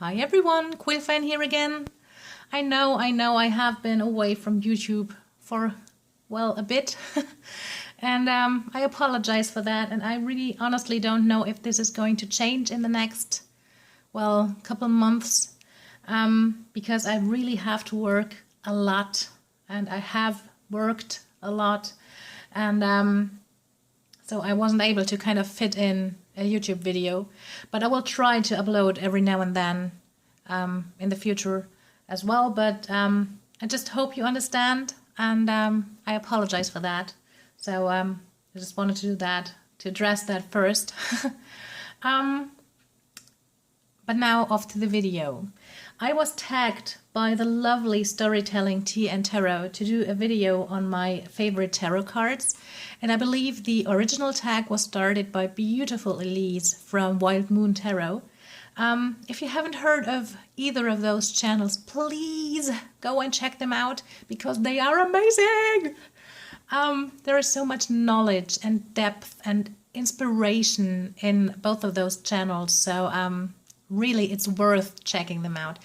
Hi everyone, Quill Fan here again. I know I have been away from YouTube for, well, a bit. And I apologize for that, and I really honestly don't know if this is going to change in the next, well, couple months, because I really have to work a lot, and I have worked a lot, and so I wasn't able to kind of fit in a YouTube video, but I will try to upload every now and then in the future as well. But I just hope you understand, and I apologize for that. So I just wanted to do that, to address that first. But now off to the video. I was tagged by the lovely Storytelling Tea and Tarot to do a video on my favorite tarot cards, and I believe the original tag was started by beautiful Elise from Wild Moon Tarot. If you haven't heard of either of those channels, please go and check them out because they are amazing. There is so much knowledge and depth and inspiration in both of those channels, so really it's worth checking them out.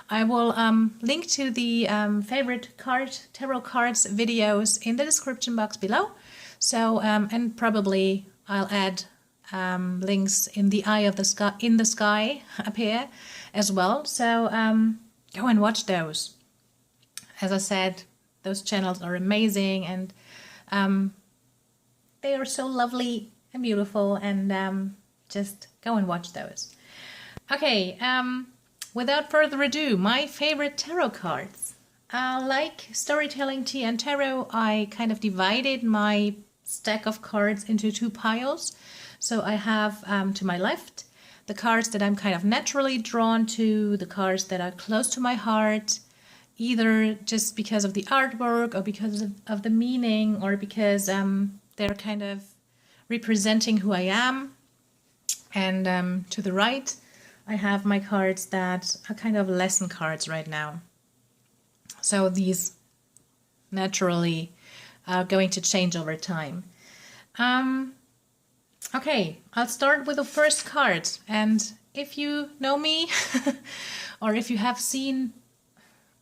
I will link to the favorite tarot cards videos in the description box below. So and probably I'll add links in the eye of the sky, in the sky up here as well. So go and watch those. As I said, those channels are amazing, and they are so lovely and beautiful, and just go and watch those. Okay, without further ado, my favorite tarot cards. Like Storytelling Tea and Tarot, I kind of divided my stack of cards into two piles. So I have to my left the cards that I'm kind of naturally drawn to, the cards that are close to my heart, either just because of the artwork or because of the meaning, or because they're kind of representing who I am. And to the right, I have my cards that are kind of lesson cards right now. So these naturally are going to change over time. Okay, I'll start with the first card. And if you know me, or if you have seen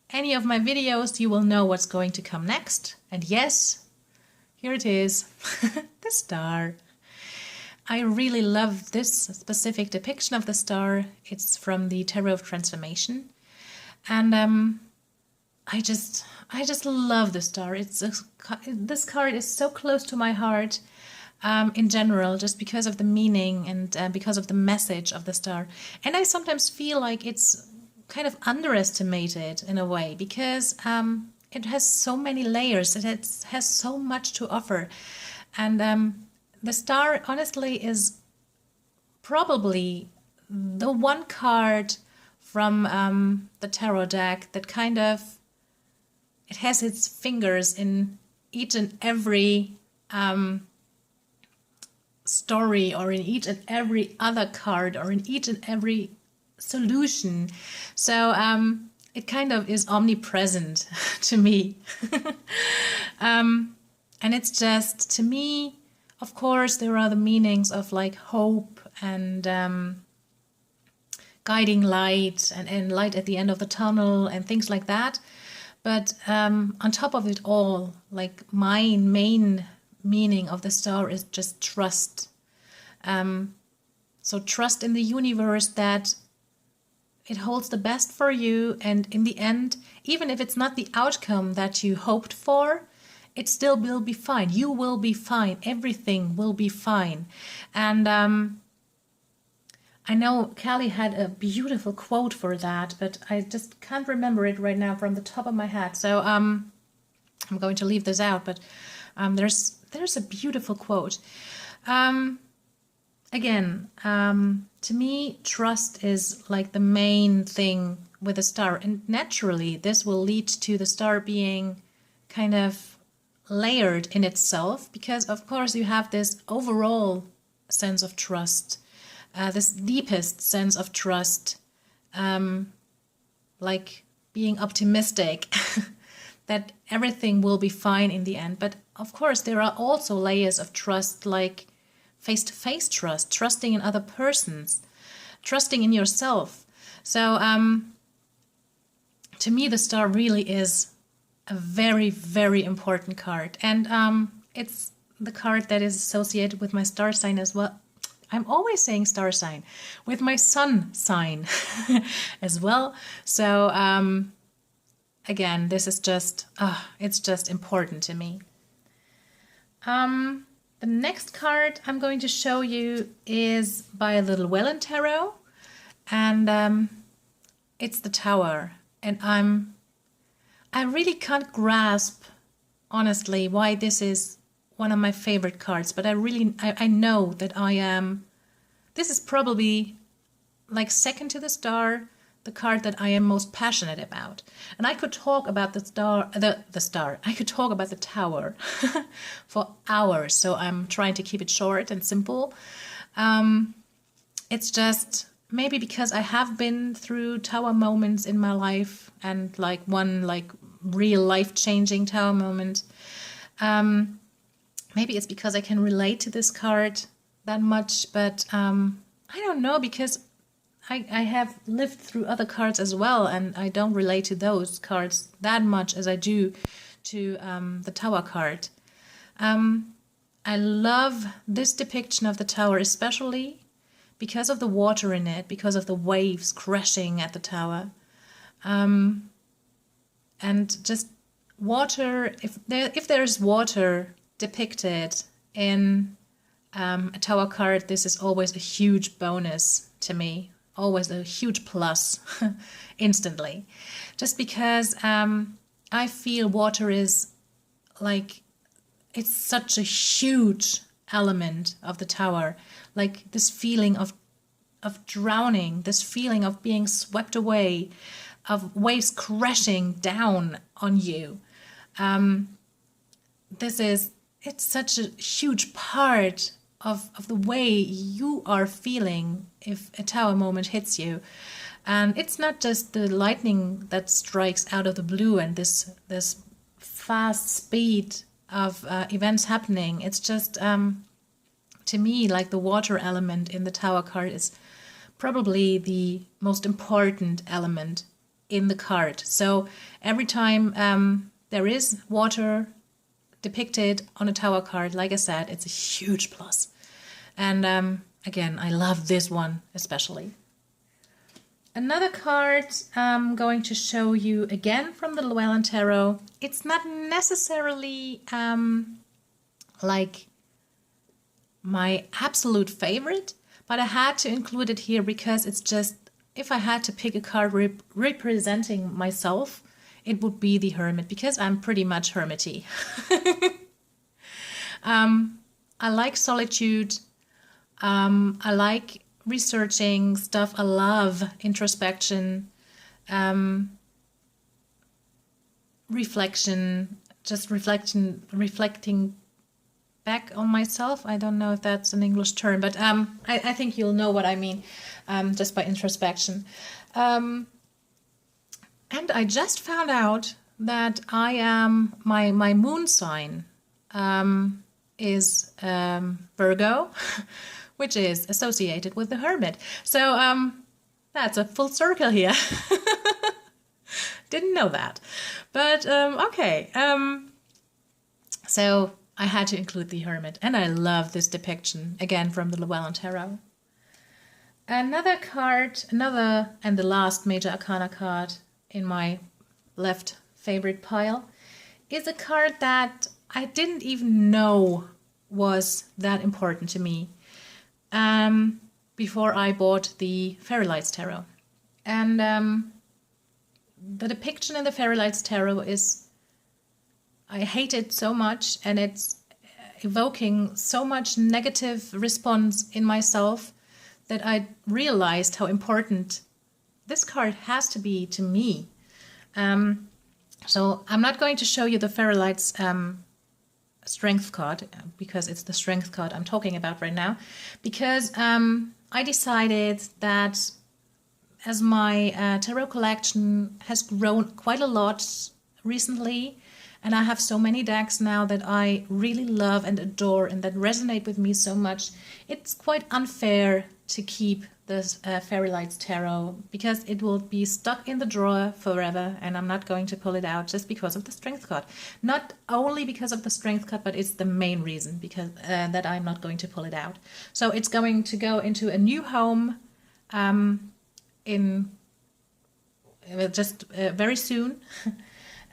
any of my videos, you will know what's going to come next. And yes, here it is, the star. I really love this specific depiction of the star. It's from the Tarot of Transformation, and I just love the star. This card is so close to my heart in general, just because of the meaning and because of the message of the star. And I sometimes feel like it's kind of underestimated in a way, because it has so many layers. It has so much to offer, and the star, honestly, is probably the one card from the tarot deck that kind of, it has its fingers in each and every story, or in each and every other card, or in each and every solution. So it kind of is omnipresent to me. And it's just, to me, of course, there are the meanings of like hope and guiding light, and light at the end of the tunnel and things like that. But on top of it all, like my main meaning of the star is just trust. So trust in the universe that it holds the best for you, and in the end, even if it's not the outcome that you hoped for, it still will be fine. You will be fine. Everything will be fine. And I know Callie had a beautiful quote for that, but I just can't remember it right now from the top of my head. So I'm going to leave this out, but there's a beautiful quote. Again, to me, trust is like the main thing with a star. And naturally, this will lead to the star being kind of layered in itself, because of course you have this overall sense of trust, this deepest sense of trust, like being optimistic that everything will be fine in the end. But of course there are also layers of trust, like face-to-face trust, trusting in other persons, trusting in yourself, So to me, the star really is a very, very important card. And it's the card that is associated with my star sign as well. I'm always saying star sign, with my sun sign as well. So again, this is just, it's just important to me. The next card I'm going to show you is by a Little Wellen Tarot, and it's the Tower. And I really can't grasp, honestly, why this is one of my favorite cards, but I know that this is probably like second to the Star, the card that I am most passionate about. And I could talk about I could talk about the Tower for hours, so I'm trying to keep it short and simple. It's just maybe because I have been through Tower moments in my life, and like one like real life-changing Tower moment. Maybe it's because I can relate to this card that much, but I don't know, because I have lived through other cards as well, and I don't relate to those cards that much as I do to the Tower card. I love this depiction of the Tower, especially because of the water in it, because of the waves crashing at the Tower. And just water, if there's water depicted in a Tower card, this is always a huge bonus to me. Always a huge plus instantly, just because I feel water is like, it's such a huge element of the Tower, like this feeling of drowning, this feeling of being swept away, of waves crashing down on you. It's such a huge part of the way you are feeling if a Tower moment hits you. And it's not just the lightning that strikes out of the blue and this fast speed of events happening. It's just, to me, like the water element in the Tower card is probably the most important element in the card. So every time there is water depicted on a Tower card, like I said, it's a huge plus. And again, I love this one especially. Another card I'm going to show you again from the Llewellyn Tarot. It's not necessarily like my absolute favorite, but I had to include it here because it's just, if I had to pick a card representing myself, it would be the Hermit, because I'm pretty much hermity. I like solitude. I like researching stuff. I love introspection, reflection, just reflecting back on myself. I don't know if that's an English term, but I think you'll know what I mean, just by introspection. And I just found out that I am, my moon sign is Virgo, which is associated with the Hermit. So that's a full circle here. Didn't know that. But okay. So I had to include the Hermit, and I love this depiction, again from the Llewellyn Tarot. Another card, and the last Major Arcana card in my left favorite pile, is a card that I didn't even know was that important to me before I bought the Fairy Lights Tarot. And the depiction in the Fairy Lights Tarot is, I hate it so much, and it's evoking so much negative response in myself that I realized how important this card has to be to me. So I'm not going to show you the Fairy Lights Strength card, because it's the Strength card I'm talking about right now, because I decided that as my tarot collection has grown quite a lot recently, And I have so many decks now that I really love and adore and that resonate with me so much. It's quite unfair to keep this Fairy Lights Tarot because it will be stuck in the drawer forever and I'm not going to pull it out just because of the Strength card. Not only because of the Strength card, but it's the main reason because that I'm not going to pull it out. So it's going to go into a new home in just very soon.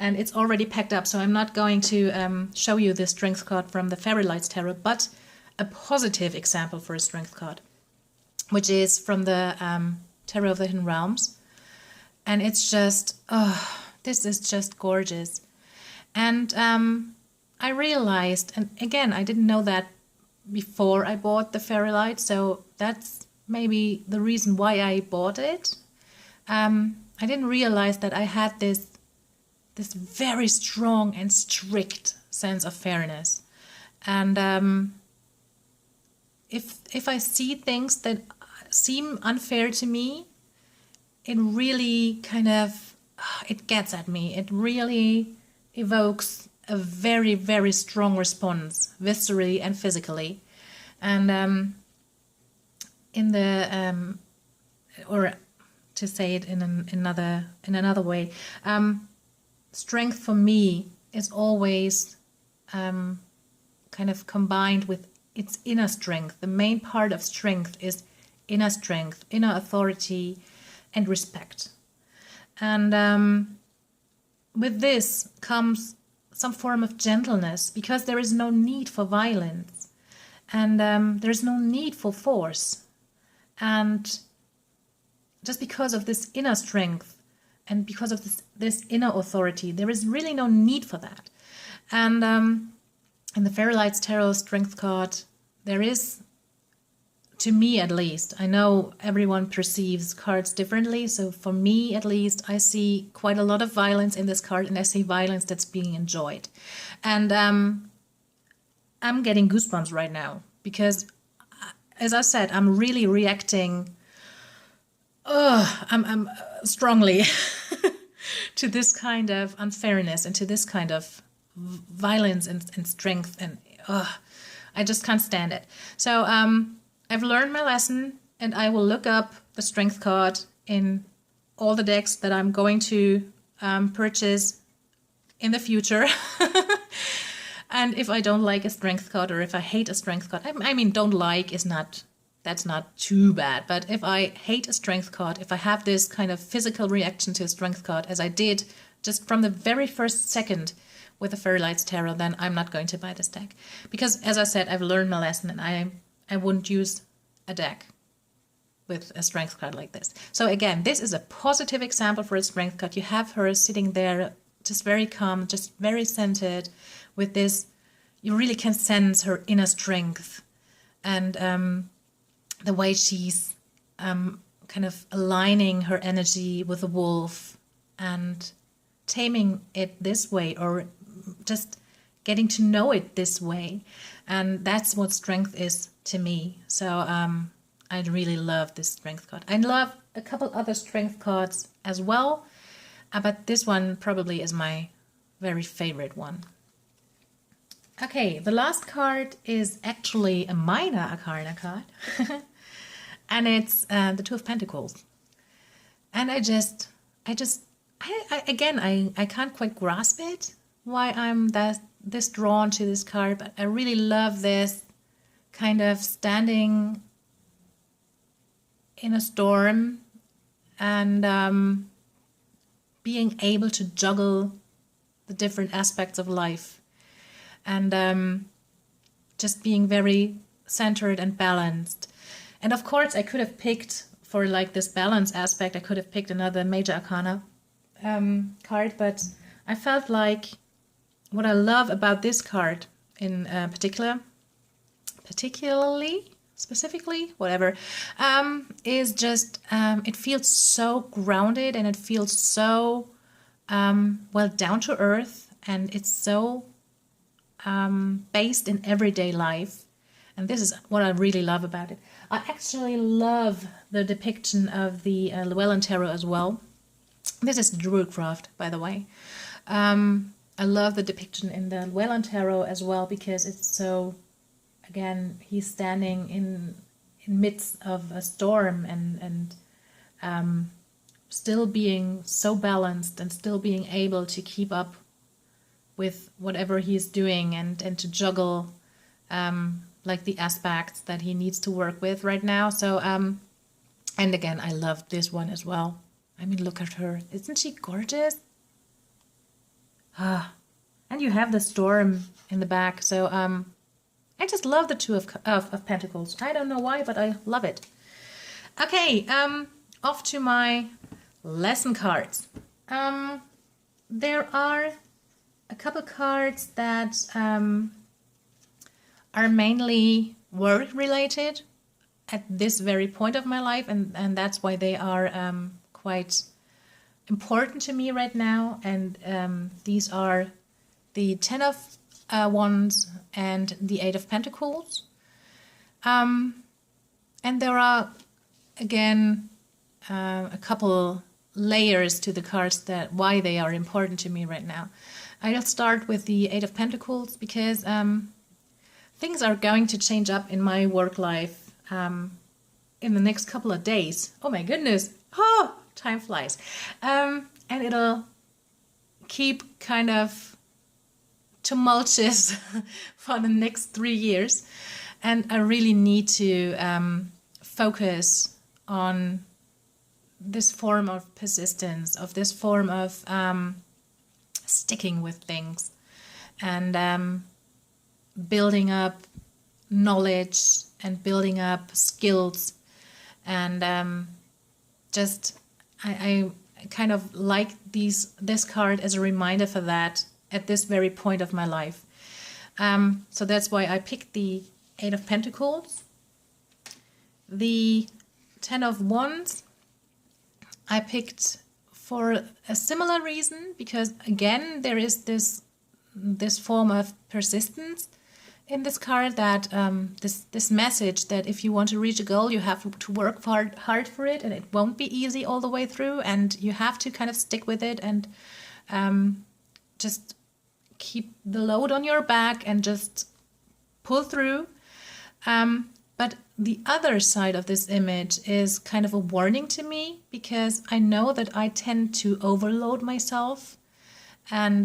And it's already packed up, so I'm not going to show you the Strength card from the Fairy Lights Tarot, but a positive example for a Strength card, which is from the Tarot of the Hidden Realms. And it's just, oh, this is just gorgeous. And I realized, and again, I didn't know that before I bought the Fairy Light, so that's maybe the reason why I bought it. I didn't realize that I had this very strong and strict sense of fairness. And if I see things that seem unfair to me, it really kind of, it gets at me. It really evokes a very, very strong response, viscerally and physically. And in the, or to say it in another way, strength for me is always kind of combined with its inner strength. The main part of strength is inner strength, inner authority, and respect. And with this comes some form of gentleness, because there is no need for violence, and there's no need for force. And just because of this inner strength, and because of this inner authority, there is really no need for that. And in the Fairy Lights Tarot Strength card, there is, to me at least, I know everyone perceives cards differently, so for me at least, I see quite a lot of violence in this card, and I see violence that's being enjoyed. And I'm getting goosebumps right now, because, as I said, I'm really reacting I'm strongly to this kind of unfairness and to this kind of violence and strength, and I just can't stand it. So I've learned my lesson, and I will look up the Strength card in all the decks that I'm going to purchase in the future. And if I don't like a Strength card, or if I hate a Strength card, I mean, don't like is not, that's not too bad. But if I hate a Strength card, if I have this kind of physical reaction to a Strength card, as I did just from the very first second with the Fairy Lights Tarot, then I'm not going to buy this deck. Because, as I said, I've learned my lesson, and I wouldn't use a deck with a Strength card like this. So again, this is a positive example for a Strength card. You have her sitting there just very calm, just very centered with this. You really can sense her inner strength, and the way she's kind of aligning her energy with the wolf and taming it this way, or just getting to know it this way. And that's what strength is to me. So I really love this Strength card. I love a couple other Strength cards as well, but this one probably is my very favorite one. Okay, the last card is actually a minor arcana card. And it's the Two of Pentacles. And I can't quite grasp it, why I'm this drawn to this card, but I really love this kind of standing in a storm and being able to juggle the different aspects of life, and just being very centered and balanced. And of course, I could have picked, for like this balance aspect, I could have picked another major arcana card, but I felt like what I love about this card in specifically, whatever, is just it feels so grounded, and it feels so well down to earth, and it's so based in everyday life. And this is what I really love about it. I actually love the depiction of the Llewellyn Tarot as well. This is Druidcraft, by the way. I love the depiction in the Wayland Tarot as well, because it's so, again, he's standing in midst of a storm and still being so balanced and still being able to keep up with whatever he's doing and to juggle like the aspects that he needs to work with right now. So and again, I love this one as well. I mean, look at her. Isn't she gorgeous? And you have the storm in the back. So I just love the Two of Pentacles. I don't know why, but I love it. Okay, off to my lesson cards. There are a couple cards that are mainly work related at this very point of my life, and that's why they are quite important to me right now. And these are the Ten of Wands and the Eight of Pentacles. And there are, again, a couple layers to the cards that why they are important to me right now. I'll start with the Eight of Pentacles because things are going to change up in my work life in the next couple of days. Oh my goodness. Oh, time flies. And it'll keep kind of tumultuous for the next 3 years. And I really need to focus on this form of persistence, of this form of sticking with things and building up knowledge and building up skills. And just I kind of like this card as a reminder for that at this very point of my life. So that's why I picked the Eight of Pentacles. The Ten of Wands I picked for a similar reason, because again there is this form of persistence in this card, that this message that if you want to reach a goal, you have to work hard for it, and it won't be easy all the way through, and you have to kind of stick with it and just keep the load on your back and just pull through. But the other side of this image is kind of a warning to me, because I know that I tend to overload myself and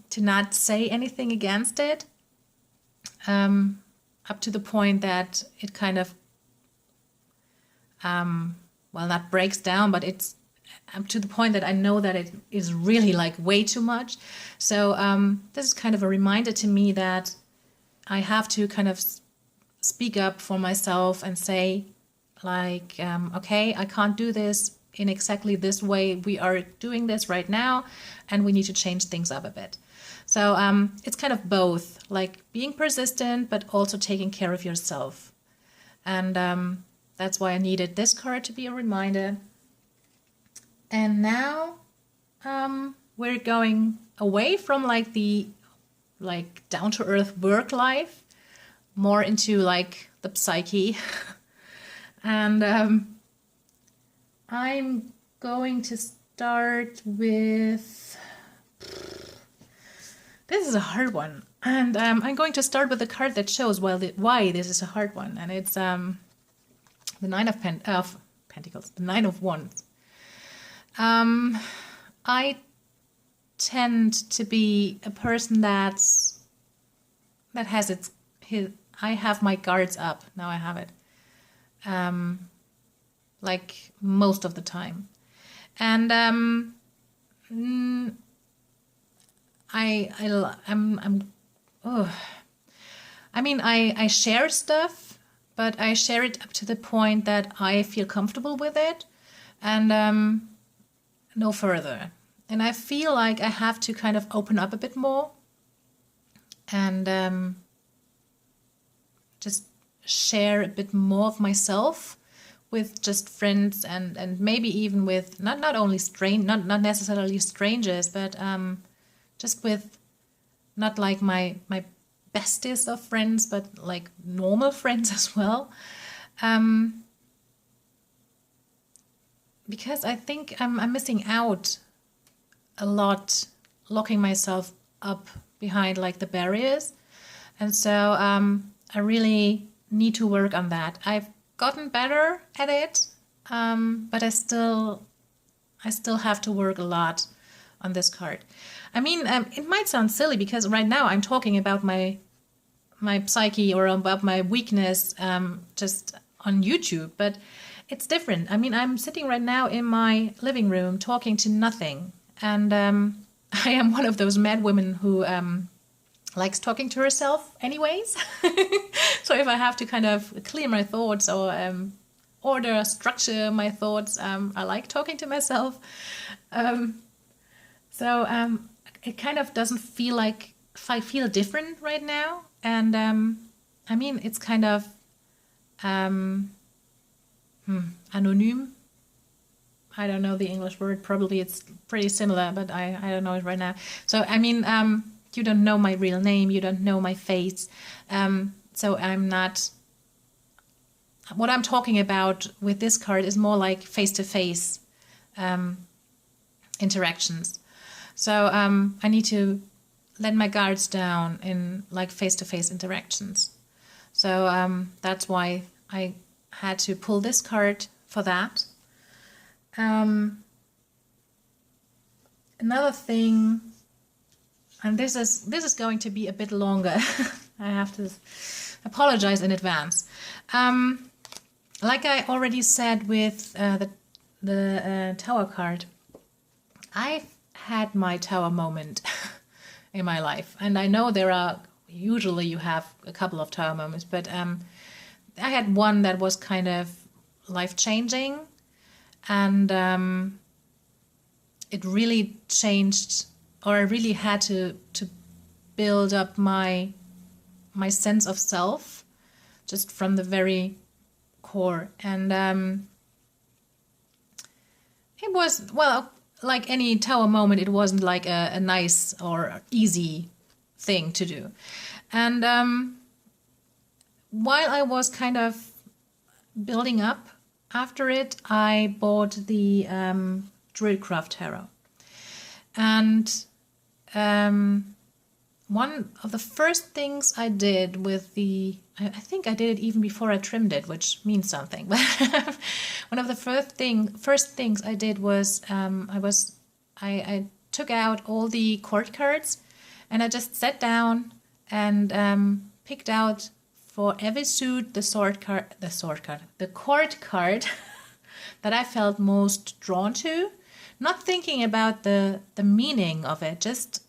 to not say anything against it, up to the point that it kind of, well, not breaks down, but it's up to the point that I know that it is really like way too much. So this is kind of a reminder to me that I have to kind of speak up for myself and say, like, okay, I can't do this in exactly this way. We are doing this right now, and we need to change things up a bit. So it's kind of both, like being persistent, but also taking care of yourself. And that's why I needed this card to be a reminder. And now we're going away from like the down-to-earth work life, more into like the psyche. And I'm going to start with, this is a hard one, and I'm going to start with the card that shows why this is a hard one, and it's the Nine of Pentacles, the Nine of Wands. I tend to be a person that has I have my guards up. Now I have it. Like most of the time. And I share stuff, but I share it up to the point that I feel comfortable with it, and no further. And I feel like I have to kind of open up a bit more and just share a bit more of myself with just friends and maybe even with not necessarily strangers, but just with not like my bestest of friends, but like normal friends as well. Because I think I'm missing out a lot, locking myself up behind like the barriers. And so I really need to work on that. I've gotten better at it, but I still have to work a lot on this card. I mean, it might sound silly because right now I'm talking about my psyche or about my weakness just on YouTube, but it's different. I mean, I'm sitting right now in my living room talking to nothing, and I am one of those mad women who likes talking to herself anyways. So if I have to kind of clear my thoughts or order, structure my thoughts, I like talking to myself. So it kind of doesn't feel like I feel different right now. And I mean, it's kind of anonym. I don't know the English word. Probably it's pretty similar, but I don't know it right now. So, I mean, you don't know my real name. You don't know my face. So I'm not... What I'm talking about with this card is more like face-to-face interactions. So I need to let my guards down in like face-to-face interactions. So that's why I had to pull this card for that. Another thing, and this is going to be a bit longer. I have to apologize in advance. Like I already said with the Tower card, I've had my Tower moment in my life, and I know there are usually you have a couple of Tower moments, but I had one that was kind of life-changing, and it really changed, or I really had to build up my sense of self just from the very core. And it was, well, like any Tower moment, it wasn't like a nice or easy thing to do. And while I was kind of building up after it, I bought the Druidcraft Tarot. And one of the first things I did with the, I think I did it even before I trimmed it, which means something. But one of the first things I did was I took out all the court cards, and I just sat down and picked out for every suit the court card that I felt most drawn to, not thinking about the meaning of it, just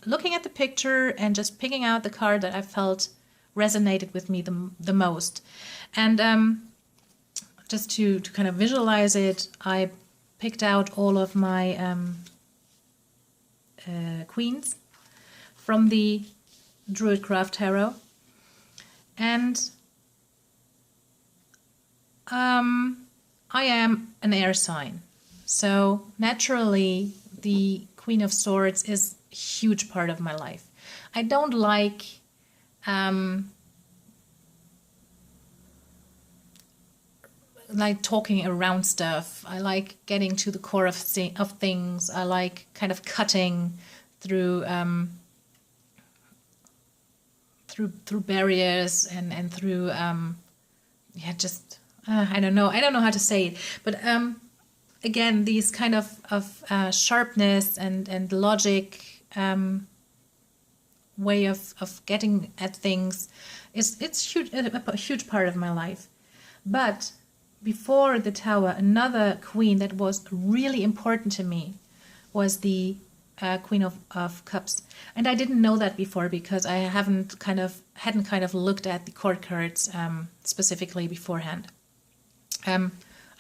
looking at the picture and just picking out the card that I felt resonated with me the most. And just to kind of visualize it, I picked out all of my queens from the Druidcraft Tarot. And I am an air sign. So naturally, the Queen of Swords is a huge part of my life. I don't like talking around stuff. I like getting to the core of things. I like kind of cutting through through barriers and through I don't know how to say it, but again, these kind of sharpness and logic way of getting at things it's huge, a huge part of my life. But before the Tower, another queen that was really important to me was the Queen of Cups, and I didn't know that before because I hadn't kind of looked at the court cards specifically beforehand. I'm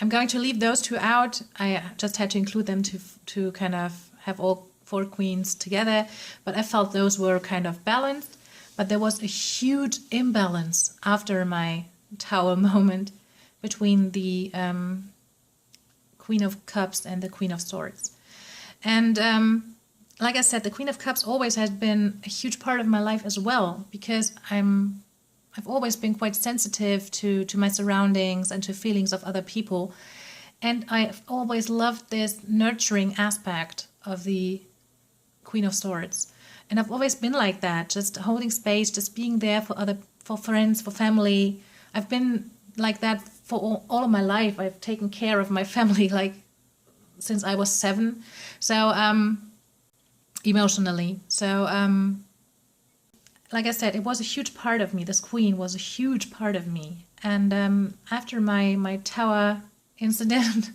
going to leave those two out. I just had to include them to kind of have all four queens together, but I felt those were kind of balanced. But there was a huge imbalance after my Tower moment between the Queen of Cups and the Queen of Swords. And like I said, the Queen of Cups always has been a huge part of my life as well, because I've always been quite sensitive to my surroundings and to feelings of other people. And I've always loved this nurturing aspect of the Queen of Swords. And I've always been like that, just holding space, just being there for friends, for family. I've been like that for all of my life. I've taken care of my family like since I was 7. So emotionally. So like I said, it was a huge part of me. This queen was a huge part of me. And after my tower incident,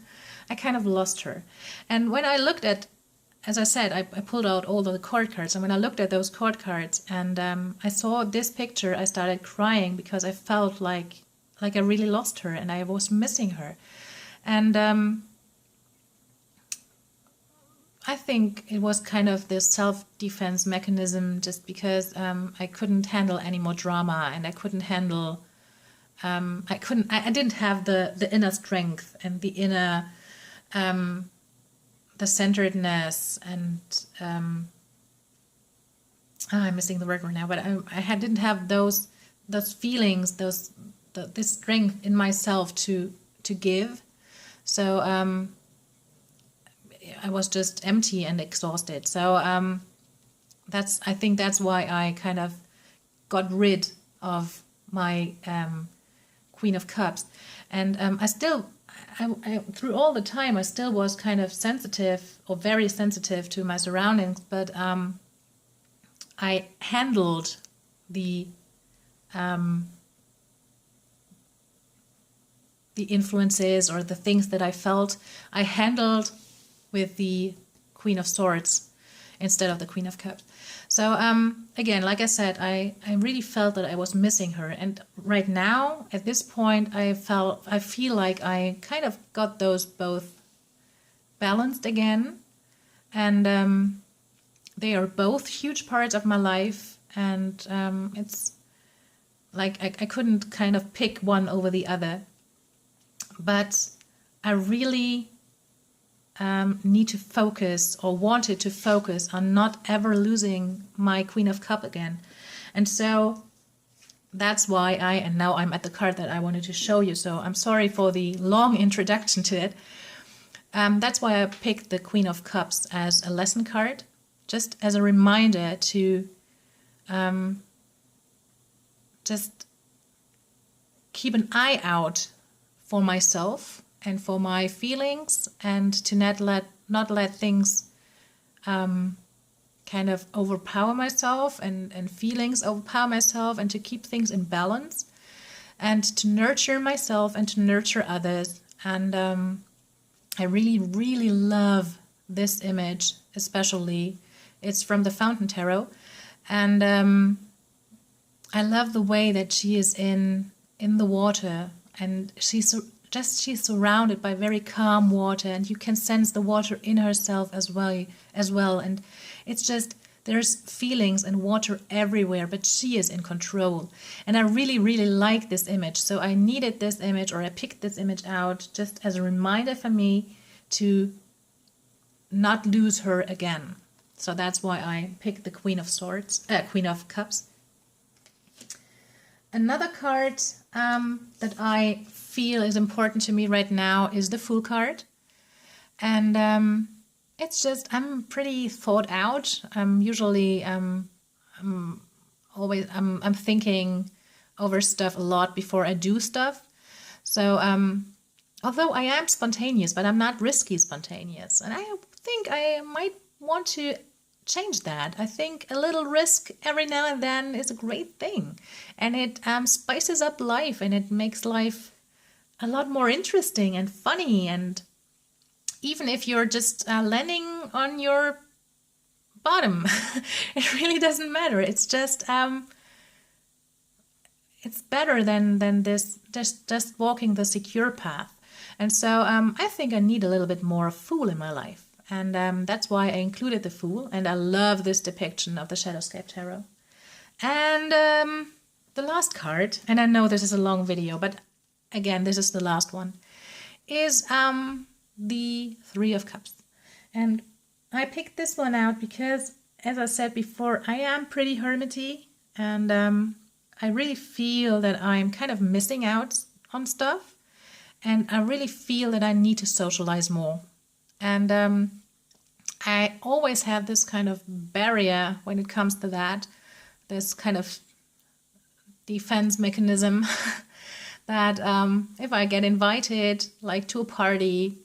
I kind of lost her. And when I looked at, as I said, I pulled out all the court cards. And when I looked at those court cards and I saw this picture, I started crying because I felt like I really lost her and I was missing her. And I think it was kind of this self-defense mechanism, just because I couldn't handle any more drama, and I couldn't handle, I didn't have the inner strength and the inner, the centeredness, and I'm missing the word right now, but I didn't have those feelings, this strength in myself to give. So I was just empty and exhausted. So I think that's why I kind of got rid of my Queen of Cups. And I through all the time, I still was kind of sensitive, or very sensitive, to my surroundings, but I handled the influences or the things that I felt, I handled with the Queen of Swords instead of the Queen of Cups. So again, like I said, I really felt that I was missing her. And right now, at this point, I feel like I kind of got those both balanced again. And they are both huge parts of my life. And it's like I couldn't kind of pick one over the other. But I really need to focus, or wanted to focus, on not ever losing my Queen of Cups again. And so that's why and now I'm at the card that I wanted to show you. So I'm sorry for the long introduction to it. That's why I picked the Queen of Cups as a lesson card, just as a reminder to just keep an eye out for myself and for my feelings, and to not let things kind of overpower myself, and feelings overpower myself, and to keep things in balance, and to nurture myself and to nurture others. And I really, really love this image, especially. It's from the Fountain Tarot, and I love the way that she is in the water, and she's surrounded by very calm water, and you can sense the water in herself as well. And it's just, there's feelings and water everywhere, but she is in control. And I really, really like this image. So I needed this image, or I picked this image out just as a reminder for me to not lose her again. So that's why I picked the Queen of Cups. Another card that I feel is important to me right now is the Fool card. And it's just, I'm pretty thought out. Usually I'm thinking over stuff a lot before I do stuff. So although I am spontaneous, but I'm not risky spontaneous. And I think I might want to change that. I think a little risk every now and then is a great thing. And it spices up life, and it makes life a lot more interesting and funny. And even if you're just landing on your bottom, it really doesn't matter. It's just it's better than this just walking the secure path. And so I think I need a little bit more Fool in my life. And that's why I included the Fool. And I love this depiction of the Shadowscape Tarot. And the last card, and I know this is a long video, but again, this is the last one, is the Three of Cups. And I picked this one out because, as I said before, I am pretty hermity, and I really feel that I'm kind of missing out on stuff, and I really feel that I need to socialize more. And I always have this kind of barrier when it comes to that, this kind of defense mechanism that if I get invited like to a party,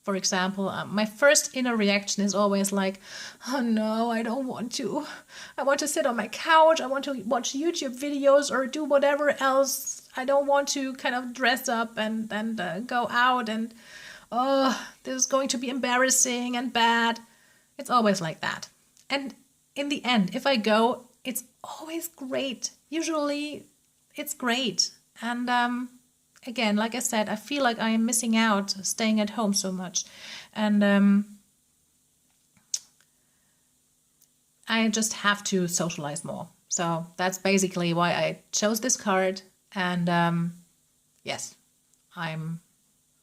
for example, my first inner reaction is always like, oh no, I don't want to. I want to sit on my couch. I want to watch YouTube videos or do whatever else. I don't want to kind of dress up and go out and, oh, this is going to be embarrassing and bad. It's always like that. And in the end, if I go, it's always great. Usually it's great. And again, like I said, I feel like I am missing out staying at home so much. And I just have to socialize more. So that's basically why I chose this card. And yes, I'm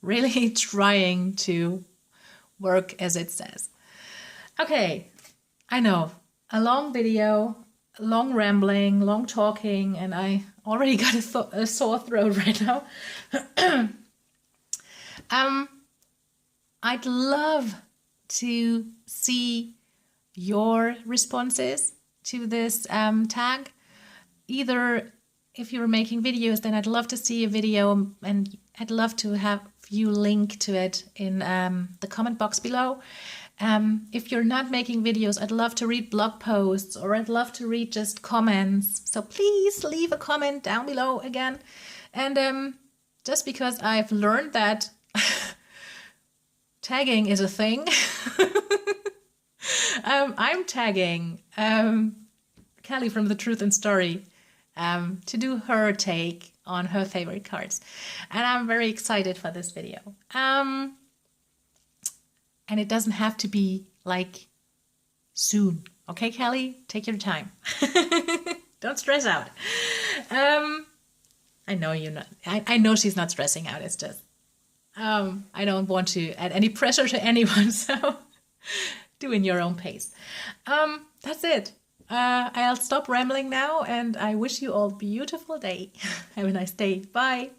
really trying to work as it says. Okay, I know, a long video, long rambling, long talking, and I already got a sore throat right now. I'd love to see your responses to this tag. Either if you're making videos, then I'd love to see a video, and I'd love to have you link to it in the comment box below. If you're not making videos, I'd love to read blog posts, or I'd love to read just comments. So please leave a comment down below again. And just because I've learned that tagging is a thing, I'm tagging Kelly from The Truth and Story to do her take on her favorite cards. And I'm very excited for this video. And it doesn't have to be like soon. Okay, Kelly? Take your time. Don't stress out. I know you're not. I know she's not stressing out. It's just I don't want to add any pressure to anyone. So do in your own pace. That's it. I'll stop rambling now, and I wish you all a beautiful day. Have a nice day. Bye.